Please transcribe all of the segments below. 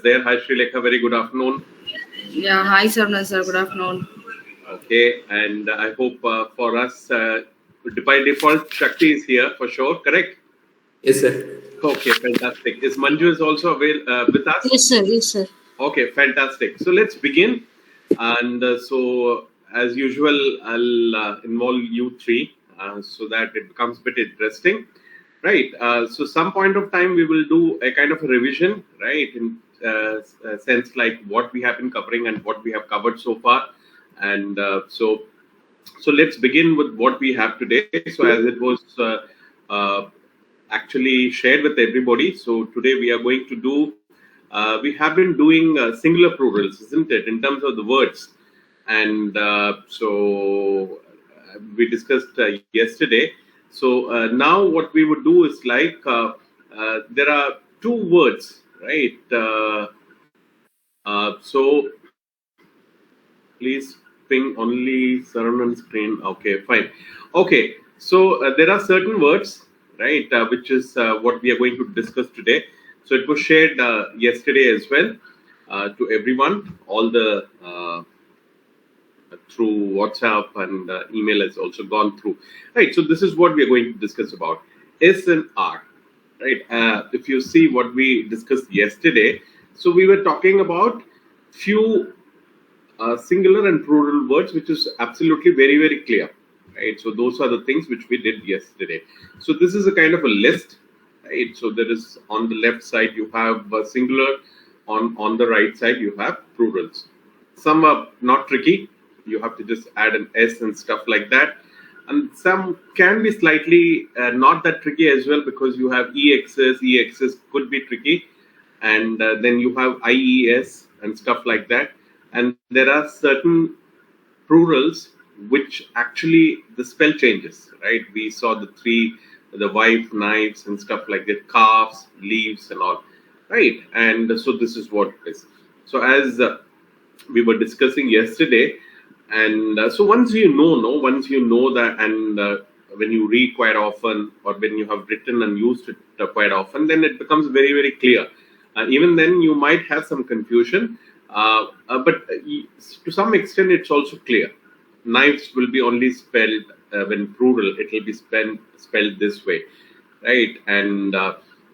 there. Hi, Srilekha. Very good afternoon. Yeah, hi, Saravanan sir. Good afternoon. Okay, and I hope for us, by default, Shakti is here for sure, correct? Yes, sir. Okay, fantastic. Is Manju is also with us? Yes, sir. Yes, sir. Okay, fantastic. So let's begin. And so, as usual, I'll involve you three so that it becomes a bit interesting, right? So, some point of time we will do a kind of a revision, right? In a sense like what we have been covering and what we have covered so far. And so let's begin with what we have today. So, as it was actually shared with everybody, so today we are going to do. We have been doing singular plurals, isn't it, in terms of the words? And so we discussed yesterday. So now what we would do is like there are two words, right? So please ping only Saravanan screen. Okay, fine. Okay, so there are certain words, right, which is what we are going to discuss today. So it was shared yesterday as well to everyone. All the through WhatsApp and email has also gone through. Right. So this is what we are going to discuss about S and R. Right. If you see what we discussed yesterday, so we were talking about few singular and plural words, which is absolutely very, very clear. Right. So those are the things which we did yesterday. So this is a kind of a list. Right. So there is on the left side you have singular, on the right side you have plurals. Some are not tricky. You have to just add an S and stuff like that. And some can be slightly not that tricky as well, because you have EXs. EXs could be tricky. And then you have IES and stuff like that. And there are certain plurals which actually the spell changes, right? We saw the three, the wife, knives and stuff like that, calves, leaves and all, right? And so this is what it is. So as we were discussing yesterday, and so once you know that, and when you read quite often, or when you have written and used it quite often, then it becomes very, very clear. Even then you might have some confusion, but to some extent it's also clear. Knives will be only spelled when plural, it will be spelled this way, right? And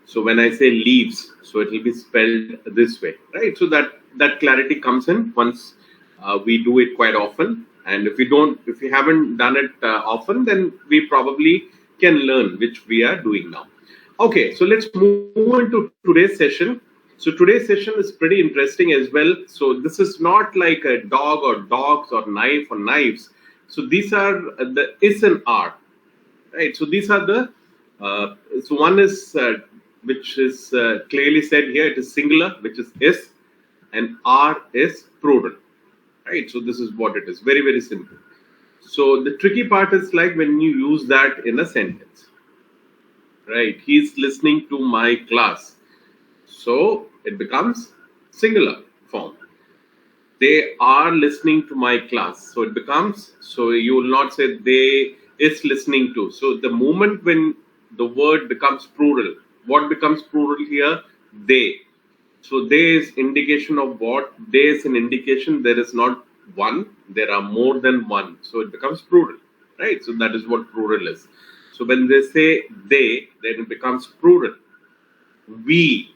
so when I say leaves, so it will be spelled this way, right? So that clarity comes in once we do it quite often. And if we haven't done it often, then we probably can learn, which we are doing now. Okay, so let's move into today's session. So today's session is pretty interesting as well. So this is not like a dog or dogs or knife or knives. So these are the is and are, right? So these are the, so one is, which is clearly said here, it is singular, which is, and are is plural, right? So this is what it is, very, very simple. So the tricky part is like when you use that in a sentence, right? He's listening to my class. So it becomes singular form. They are listening to my class. So it becomes, so you will not say they is listening to. So the moment when the word becomes plural, what becomes plural here? They. So they is indication of what? They is an indication there is not one, there are more than one. So it becomes plural, right? So that is what plural is. So when they say they, then it becomes plural. We.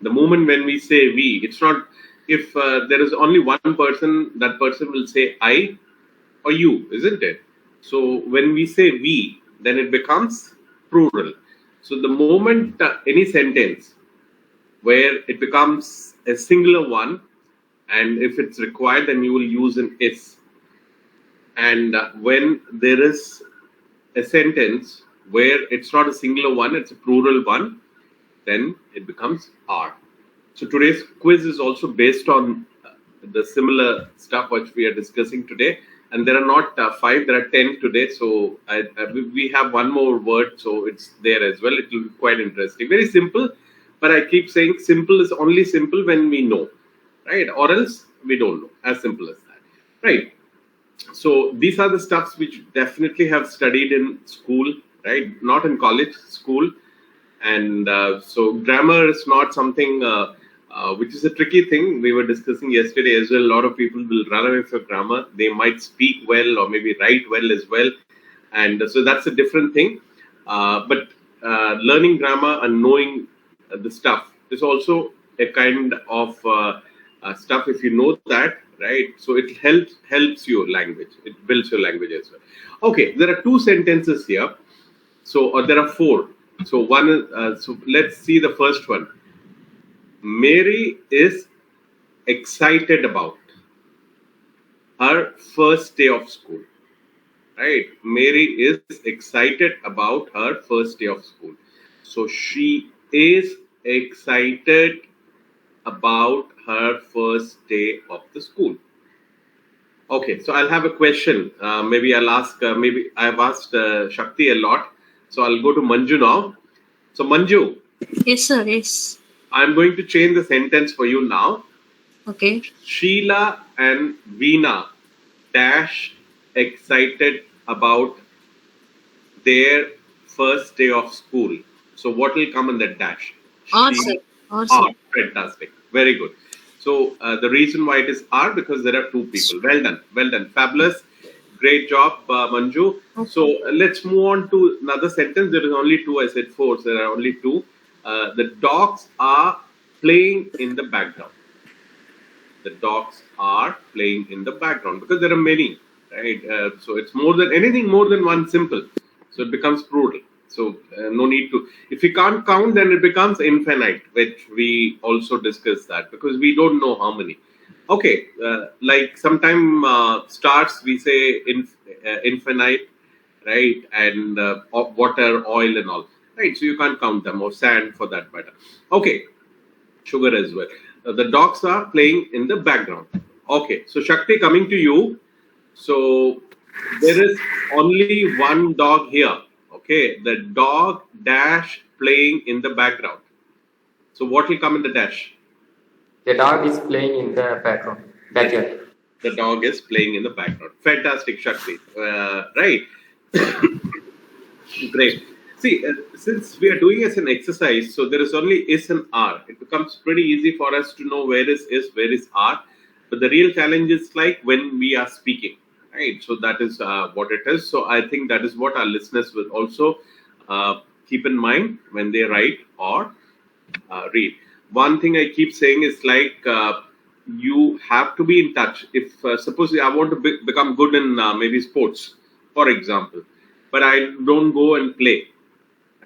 The moment when we say we, it's not, if there is only one person, that person will say I or you, isn't it? So when we say we, then it becomes plural. So the moment any sentence where it becomes a singular one, and if it's required, then you will use an is. And when there is a sentence where it's not a singular one, it's a plural one, then it becomes are. So today's quiz is also based on the similar stuff which we are discussing today. And there are not 5, there are 10 today. So we have one more word, so it's there as well. It will be quite interesting. Very simple, but I keep saying simple is only simple when we know, right? Or else we don't know. As simple as that, right? So these are the stuffs which definitely have studied in school, right? Not in college, school. And so grammar is not something which is a tricky thing. We were discussing yesterday as well. A lot of people will run away from grammar. They might speak well or maybe write well as well. And so that's a different thing. But learning grammar and knowing the stuff is also a kind of stuff. If you know that, right? So it helps your language. It builds your language as well. Okay, there are two sentences here. So or there are four. So one is so let's see the first one. Mary is excited about her first day of school. Right? Mary is excited about her first day of school. So she is excited about her first day of the school. Okay, so I'll have a question. Maybe I'll ask, maybe I've asked Shakti a lot. So I'll go to Manju now. So Manju, Yes, sir. Yes. I'm going to change the sentence for you now. Okay. Sheila and Veena dash excited about their first day of school. So what will come in that dash? Awesome. Awesome. Fantastic. Very good. So the reason why it is R because there are two people. Well done. Well done. Fabulous. Great job, Manju. Okay. So let's move on to another sentence. There is only two. I said four. So there are only two. The dogs are playing in the background. The dogs are playing in the background because there are many, right? So it's more than anything, more than one simple. So it becomes plural. So no need to. If we can't count, then it becomes infinite, which we also discussed that because we don't know how many. Okay, like sometime stars we say infinite, right? And water, oil, and all, right? So you can't count them or sand for that matter. Okay, sugar as well. The dogs are playing in the background. Okay, so Shakti, coming to you. So there is only one dog here. Okay, the dog dash playing in the background. So what will come in the dash? The dog is playing in the background. Backyard. The dog is playing in the background. Fantastic, Shakti. Right. Great. See, since we are doing as an exercise, so there is only is and are. It becomes pretty easy for us to know where is, where is are. But the real challenge is like when we are speaking, right? So that is what it is. So I think that is what our listeners will also keep in mind when they write or read. One thing I keep saying is like you have to be in touch. If suppose I want to become good in maybe sports, for example, but I don't go and play.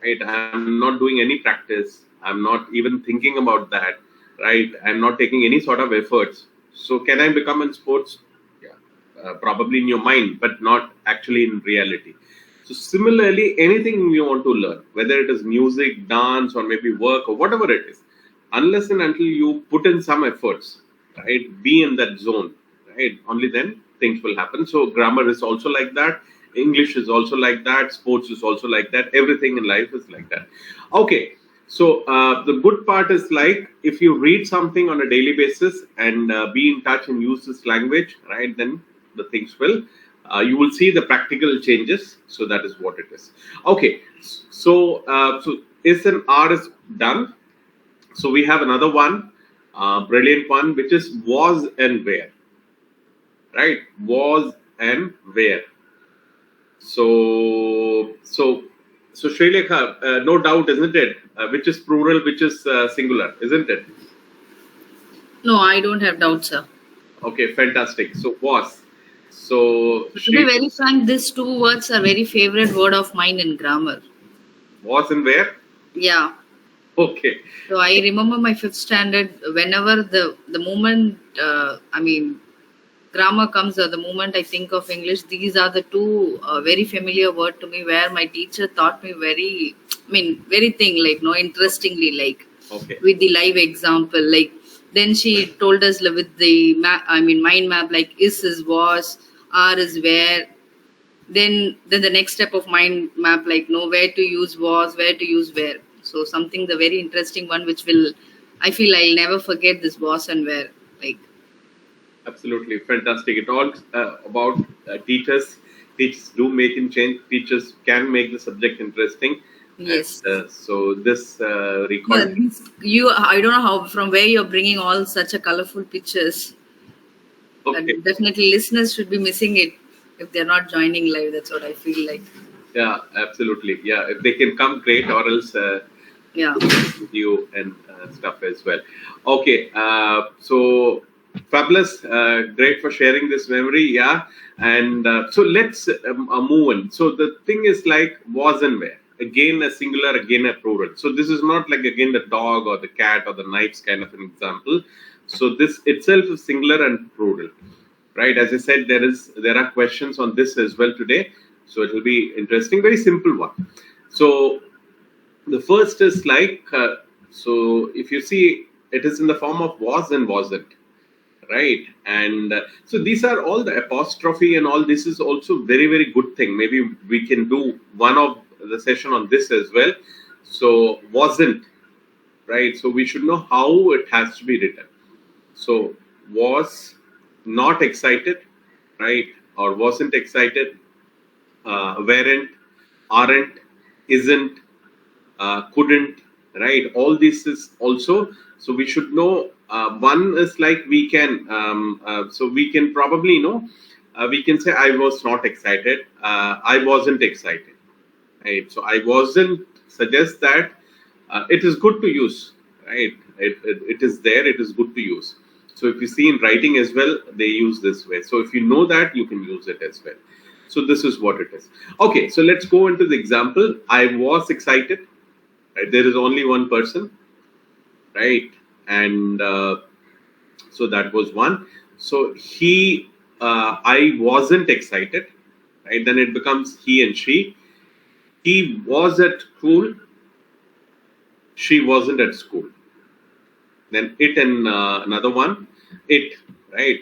Right, I'm not doing any practice. I'm not even thinking about that. Right, I'm not taking any sort of efforts. So can I become in sports? Yeah, probably in your mind, but not actually in reality. So similarly, anything you want to learn, whether it is music, dance, or maybe work or whatever it is, unless and until you put in some efforts, right, be in that zone, right, only then things will happen. So grammar is also like that. English is also like that. Sports is also like that. Everything in life is like that. Okay. So the good part is like if you read something on a daily basis and be in touch and use this language, right, then the things will, you will see the practical changes. So that is what it is. Okay. So, so is and are is done. So we have another one, brilliant one, which is was and where, right? Was and where. So Srilekha, no doubt, isn't it? Which is plural, which is singular, isn't it? No, I don't have doubt, sir. Okay, fantastic. So was. So To be very frank, these two words are very favorite word of mine in grammar. was and where? Yeah. Okay. So I remember my fifth standard. Whenever the moment, grammar comes, or the moment I think of English, these are the two very familiar word to me. Where my teacher taught me very thing like no interestingly like Okay. with the live example like. Then she told us with the map, mind map like is was, are is where. Then the next step of mind map like know where to use was, where to use where. So something the very interesting one which will I feel I'll never forget this was and where like. Absolutely fantastic. It all about teachers. Teachers do make and change. Teachers can make the subject interesting. Yes. And so this Yeah, recalled. I don't know how from where you're bringing all such a colorful pictures. Okay. Definitely, listeners should be missing it if they're not joining live. That's what I feel like. Yeah, absolutely. Yeah, if they can come, great, or else Yeah. with you and stuff as well. Okay, so fabulous, great for sharing this memory. Yeah, and so let's move on. So the thing is like was and where. Again a singular, again a plural. So this is not like again the dog or the cat or the knives kind of an example. So this itself is singular and plural, right? As I said, there are questions on this as well today, so it will be interesting. Very simple one. So the first is like so if you see, it is in the form of was and wasn't, right? And so these are all the apostrophe and all. This is also very very good thing. Maybe we can do one of the session on this as well. So wasn't, right? So we should know how it has to be written. So was not excited, right? Or wasn't excited, weren't, aren't, isn't, couldn't, right? All this is also, so we should know. One is like we can, so we can probably know, we can say I was not excited, I wasn't excited, right? So I wasn't suggests that it is good to use, right? It is there, it is good to use. So if you see in writing as well, they use this way. So if you know that, you can use it as well. So this is what it is. Okay, so let's go into the example. I was excited. Right? There is only one person, right? And so that was one. So I wasn't excited, right? Then it becomes he and she. He was at school. She wasn't at school. Then it and another one. It, right?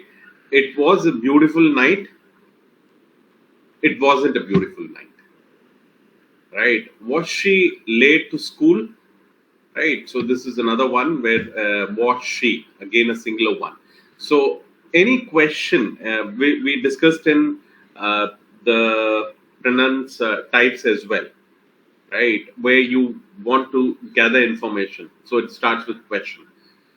It was a beautiful night. It wasn't a beautiful night. Right? Was she late to school? Right? So this is another one where was she? Again, a singular one. So any question we discussed in the pronounce types as well, right? Where you want to gather information. So it starts with question.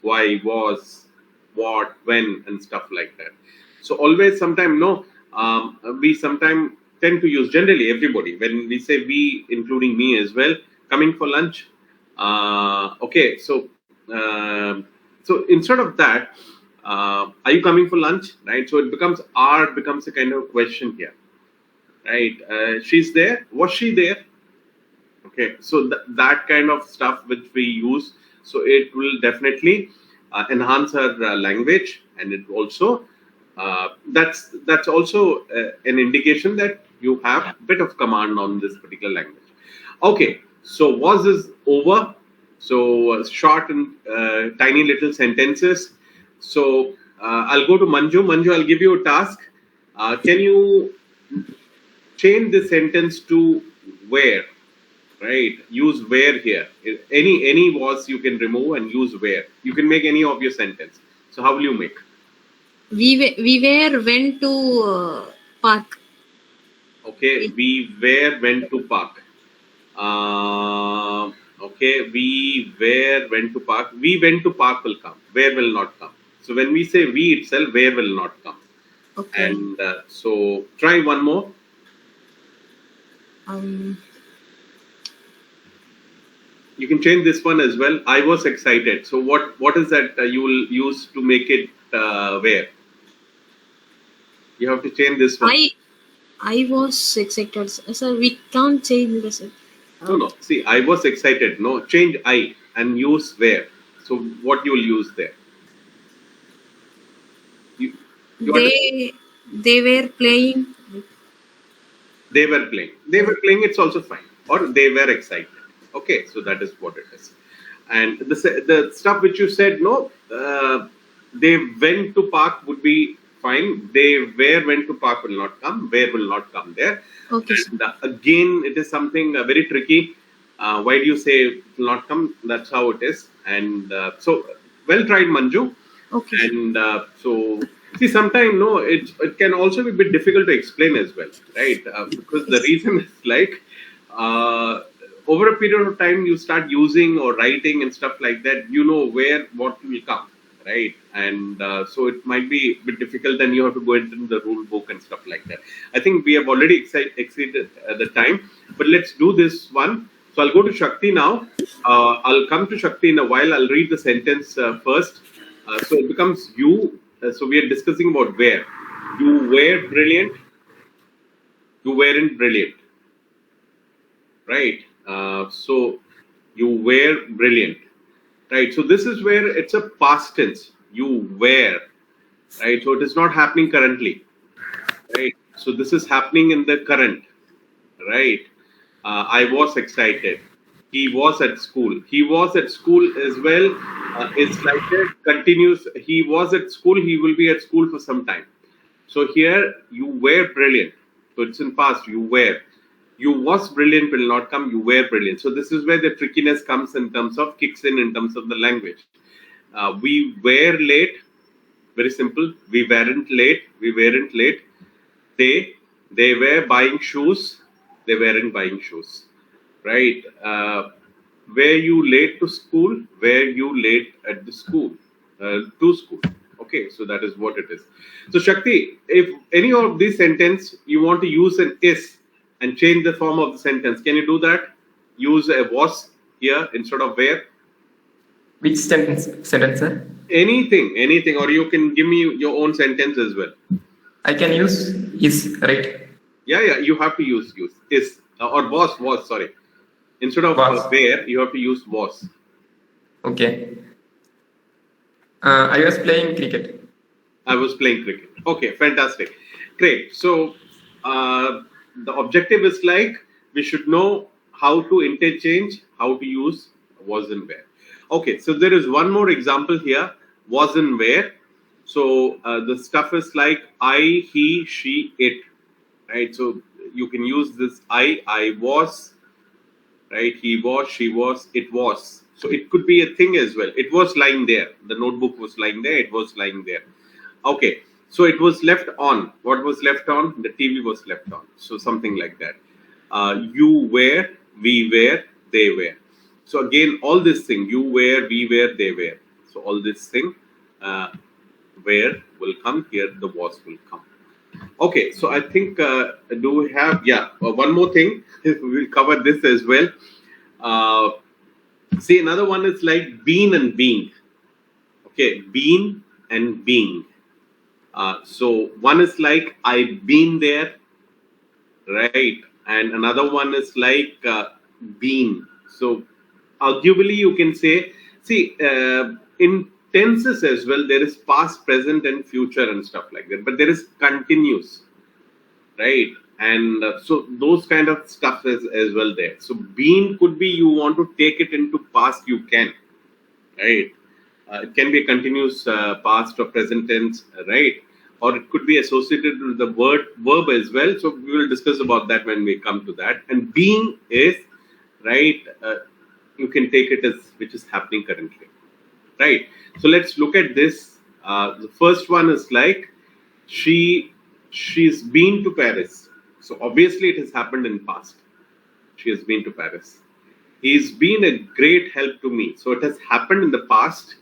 Why, was, what, when, and stuff like that. So always, sometime no, we sometimes tend to use, generally everybody, when we say we, including me as well, coming for lunch. Okay, so so instead of that, are you coming for lunch, right? So it becomes becomes a kind of question here, right? She's there. Was she there? Okay, so that kind of stuff which we use, so it will definitely enhance our language, and it also that's also an indication that you have a bit of command on this particular language. Okay, so was is over. So short and tiny little sentences. So I'll go to Manju. Manju, I'll give you a task. Can you change the sentence to where? Right, use where here. Any was you can remove and use where. You can make any of your sentence. So how will you make? We went to park. Okay, we went to park. Okay, we went to park. We went to park will come. Where will not come. So when we say we itself, where will not come. Okay. And so try one more. You can change this one as well. I was excited. So what is that you will use to make it where? You have to change this one. I was excited. Sir, we can't change this. No. See, I was excited. No, change I and use where. So what you will use there? You They were playing. They were playing. They were playing. It's also fine. Or they were excited. Okay, so that is what it is. And the stuff which you said, no, they went to park would be fine. They went to park will not come. Where will not come there. Okay. And again, it is something very tricky. Why do you say it will not come? That's how it is. And so, well tried, Manju. Okay. And so, see, sometimes no, it can also be a bit difficult to explain as well, right? Because the reason is like over a period of time, you start using or writing and stuff like that, you know where what will come, right? And so it might be a bit difficult, and you have to go into the rule book and stuff like that. I think we have already exceeded the time, but let's do this one. So I'll go to Shakti now. I'll come to Shakti in a while. I'll read the sentence first. So it becomes you. So we are discussing about where. You were brilliant. You weren't brilliant. Right? So you were brilliant. Right? So this is where it's a past tense. You were. Right? So it is not happening currently. Right? So this is happening in the current. Right? I was excited. He was at school. He was at school as well. It's like that continues. He was at school. He will be at school for some time. So here you were brilliant. So it's in past. You were. You was brilliant will not come. You were brilliant. So this is where the trickiness comes in terms of kicks in terms of the language. We were late. Very simple. We weren't late. We weren't late. They were buying shoes. They weren't buying shoes, right? Were you late to school? Were you late at the school? To school. Okay, so that is what it is. So Shakti, if any of these sentence you want to use an is and change the form of the sentence, can you do that? Use a was here instead of where. Which sentence, sir? Anything, or you can give me your own sentence as well. I can use is, right? Yeah, you have to use is or was. Sorry, instead of where, you have to use was. Okay. I was playing cricket. I was playing cricket. Okay, fantastic, great. So the objective is like we should know how to interchange, how to use was and where. Okay, so there is one more example here. Was and where. So the stuff is like I, he, she, it. Right, so you can use this I was, right? He was, she was, it was. So it could be a thing as well. It was lying there. The notebook was lying there. It was lying there. Okay, so it was left on. What was left on? The TV was left on. So something like that. You were, we were, they were. So again, all this thing, you were, we were, they were. So all this thing, where will come here, the was will come. Okay, so I think, do we have, one more thing, we'll cover this as well. See, another one is like been and being. Okay, been and being. So one is like I've been there, right? And another one is like been. So arguably you can say, see, in tenses as well, there is past, present, and future and stuff like that. But there is continuous, right? And so those kind of stuff is as well there. So been could be you want to take it into past, you can, right? It can be a continuous past or present tense, right? Or it could be associated with the verb as well. So we will discuss about that when we come to that. And being is, right? You can take it as which is happening currently. Right. So let's look at this. The first one is like she's been to Paris. So obviously it has happened in past. She has been to Paris. He's been a great help to me. So it has happened in the past,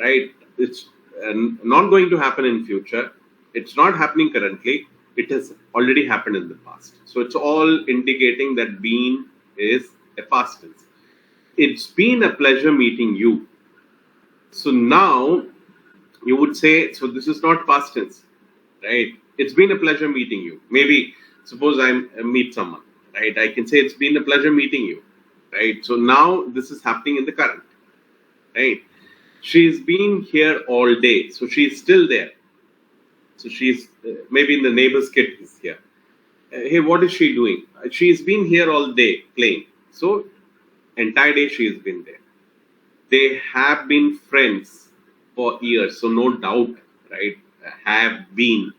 right? It's not going to happen in future. It's not happening currently. It has already happened in the past. So it's all indicating that been is a past tense. It's been a pleasure meeting you. So now you would say, so this is not past tense, right? It's been a pleasure meeting you. Maybe suppose I meet someone, right? I can say it's been a pleasure meeting you, right? So now this is happening in the current, right? She's been here all day. So she's still there. So she's maybe in the neighbor's kid is here. Hey, what is she doing? She's been here all day playing. So entire day she has been there. They have been friends for years. So no doubt, right? Have been.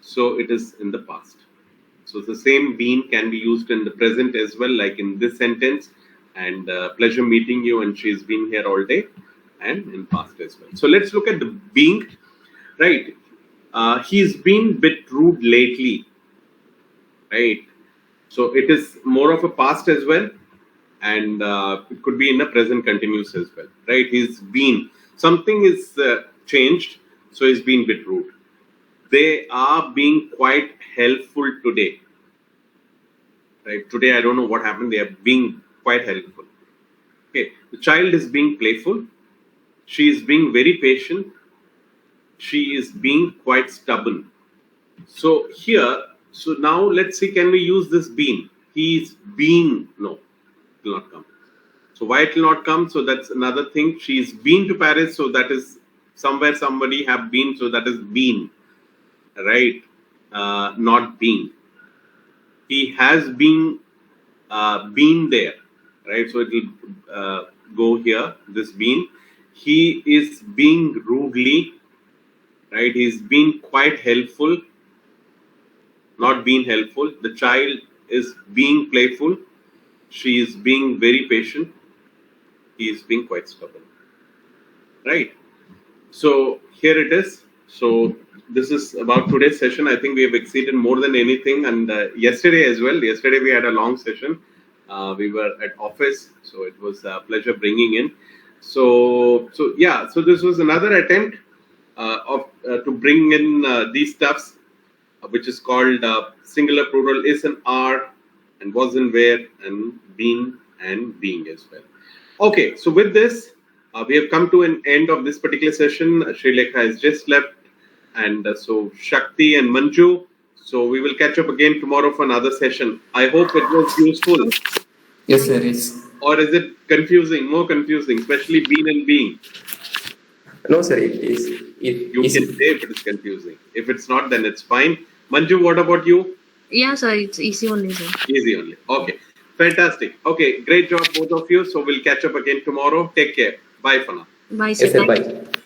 So it is in the past. So the same been can be used in the present as well, like in this sentence. And pleasure meeting you, and she's been here all day, and in past as well. So let's look at the being, right? He's been a bit rude lately, right? So it is more of a past as well. and it could be in a present continuous as well, right? He's been, something is changed, so he's been bit rude. They are being quite helpful today, right? Today, I don't know what happened. They are being quite helpful. Okay, the child is being playful. She is being very patient. She is being quite stubborn. So here, so now let's see, can we use this been? He's been, no, it will not come. So why it will not come? So that's another thing. She's been to Paris, so that is somewhere somebody have been, so that is been, right? Not been. He has been there, right? So it will go here, this been. He is being rudely, right? He's being quite helpful, not being helpful. The child is being playful. She is being very patient. He is being quite stubborn, right? So here it is. So this is about today's session. I think we have exceeded more than anything, and yesterday as well. Yesterday we had a long session. We were at office, so it was a pleasure bringing in. So yeah. So this was another attempt to bring in these stuffs, which is called singular, plural, is and are, and was and were, and been and being as well. Okay, so with this, we have come to an end of this particular session. Sri Lekha has just left, and so Shakti and Manju. So we will catch up again tomorrow for another session. I hope it was useful. Yes, sir. Yes. Or is it confusing, more confusing, especially been and being? No, sir. It is. You can say if it is confusing. If it's not, then it's fine. Manju, what about you? Yeah, sir. It's easy only, sir. Easy only. Okay. Fantastic. Okay. Great job, both of you. So we'll catch up again tomorrow. Take care. Bye for now. Bye, sir. Yes, sir. Bye.